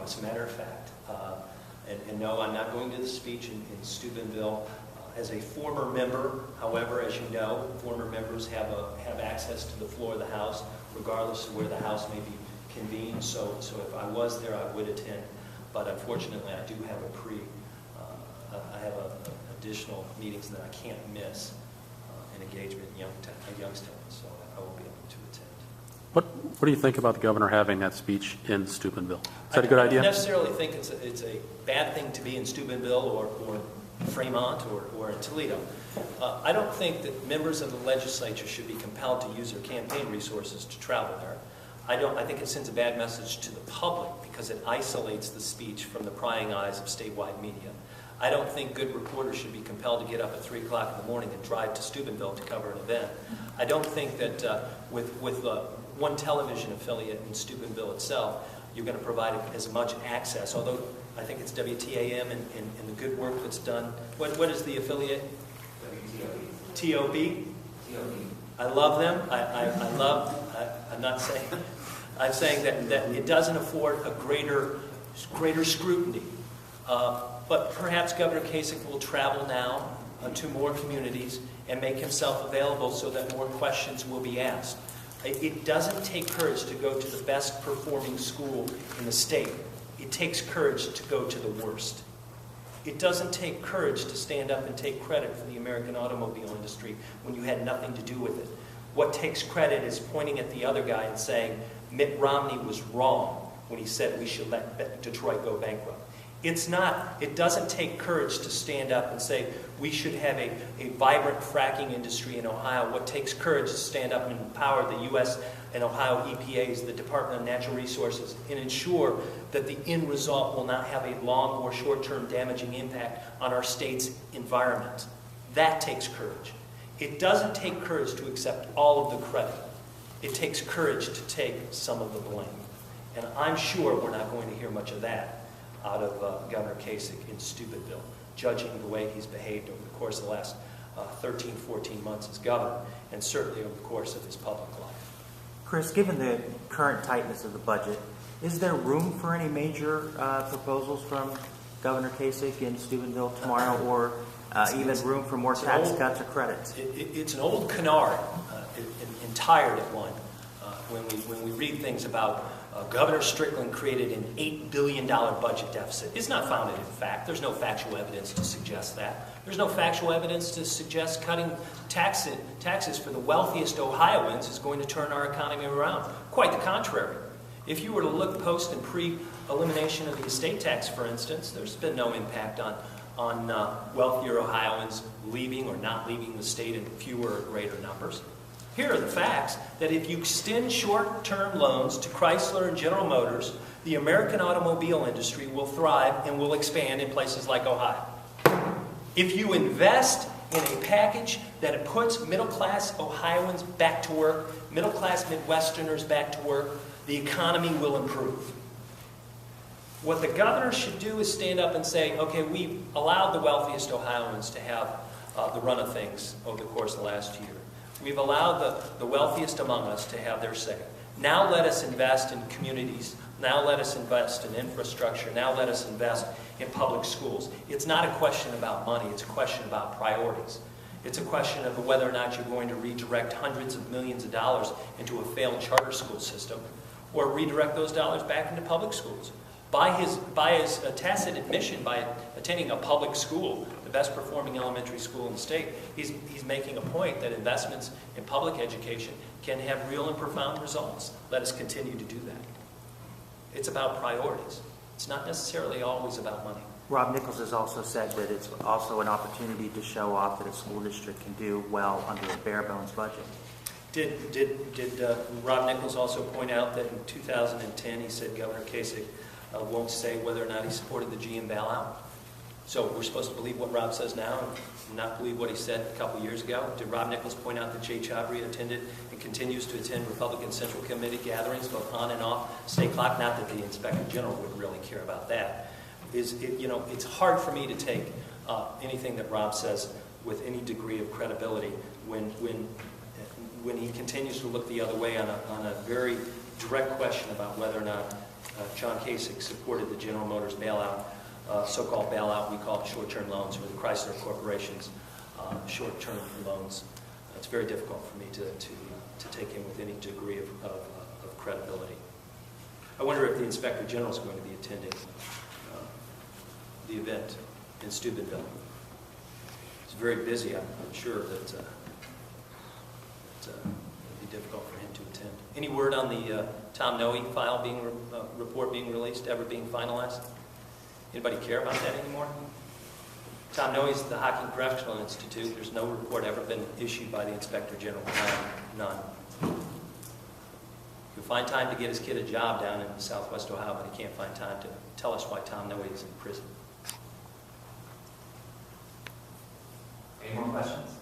as a matter of fact. And no, I'm not going to the speech in Steubenville. As a former member, however, as you know, former members have access to the floor of the House, regardless of where the House may be convened. So if I was there, I would attend. But unfortunately, I do have I have additional meetings that I can't miss, an engagement in Youngstown, so I won't be able to attend. What do you think about the governor having that speech in Steubenville? Is that a good idea? I don't necessarily think it's a bad thing to be in Steubenville or Fremont or in Toledo. I don't think that members of the legislature should be compelled to use their campaign resources to travel there. I think it sends a bad message to the public because it isolates the speech from the prying eyes of statewide media. I don't think good reporters should be compelled to get up at 3 o'clock in the morning and drive to Steubenville to cover an event. I don't think that with one television affiliate in Steubenville itself, you're going to provide as much access, although I think it's WTAM and the good work that's done. What is the affiliate? TOB? I love them. I'm saying that it doesn't afford a greater scrutiny. But perhaps Governor Kasich will travel now to more communities and make himself available so that more questions will be asked. It doesn't take courage to go to the best performing school in the state. It takes courage to go to the worst. It doesn't take courage to stand up and take credit for the American automobile industry when you had nothing to do with it. What takes credit is pointing at the other guy and saying, Mitt Romney was wrong when he said we should let Detroit go bankrupt. It doesn't take courage to stand up and say we should have a vibrant fracking industry in Ohio. What takes courage is to stand up and empower the U.S. and Ohio EPAs, the Department of Natural Resources, and ensure that the end result will not have a long or short-term damaging impact on our state's environment. That takes courage. It doesn't take courage to accept all of the credit. It takes courage to take some of the blame. And I'm sure we're not going to hear much of that out of Governor Kasich in Steubenville, judging the way he's behaved over the course of the last 13, 14 months as governor, and certainly over the course of his public life. Chris, given the current tightness of the budget, is there room for any major proposals from Governor Kasich in Steubenville tomorrow, or even room for more tax cuts or credits? It's an old canard and tired at one when we read things about Governor Strickland created an $8 billion budget deficit. It's not founded in fact. There's no factual evidence to suggest that. There's no factual evidence to suggest cutting taxes for the wealthiest Ohioans is going to turn our economy around. Quite the contrary. If you were to look post and pre-elimination of the estate tax, for instance, there's been no impact on wealthier Ohioans leaving or not leaving the state in fewer or greater numbers. Here are the facts, that if you extend short-term loans to Chrysler and General Motors, the American automobile industry will thrive and will expand in places like Ohio. If you invest in a package that puts middle-class Ohioans back to work, middle-class Midwesterners back to work, the economy will improve. What the governor should do is stand up and say, okay, we've allowed the wealthiest Ohioans to have the run of things over the course of the last year. We've allowed the wealthiest among us to have their say. Now let us invest in communities. Now let us invest in infrastructure. Now let us invest in public schools. It's not a question about money. It's a question about priorities. It's a question of whether or not you're going to redirect hundreds of millions of dollars into a failed charter school system or redirect those dollars back into public schools. By his tacit admission, by attending a public school, the best performing elementary school in the state, he's making a point that investments in public education can have real and profound results. Let us continue to do that. It's about priorities. It's not necessarily always about money. Rob Nichols has also said that it's also an opportunity to show off that a school district can do well under a bare bones budget. Did Rob Nichols also point out that in 2010 he said Governor Kasich won't say whether or not he supported the GM bailout? So we're supposed to believe what Rob says now and not believe what he said a couple years ago? Did Rob Nichols point out that Jay Chaudhry attended and continues to attend Republican Central Committee gatherings both on and off state clock? Not that the Inspector General would really care about that. It's hard for me to take anything that Rob says with any degree of credibility when he continues to look the other way on a very direct question about whether or not John Kasich supported the General Motors bailout, so-called bailout, we call it short-term loans, or the Chrysler Corporation's short-term loans. It's very difficult for me to take in with any degree of credibility. I wonder if the Inspector General is going to be attending the event in Steubenville. It's very busy. I'm sure that it'll be difficult for him to attend. Any word on the Tom Noe file report being released, ever being finalized? Anybody care about that anymore? Tom Noe is the Hockey Correctional Institute. There's no report ever been issued by the Inspector General. None. He'll find time to get his kid a job down in Southwest Ohio, but he can't find time to tell us why Tom Noe is in prison. Any more questions?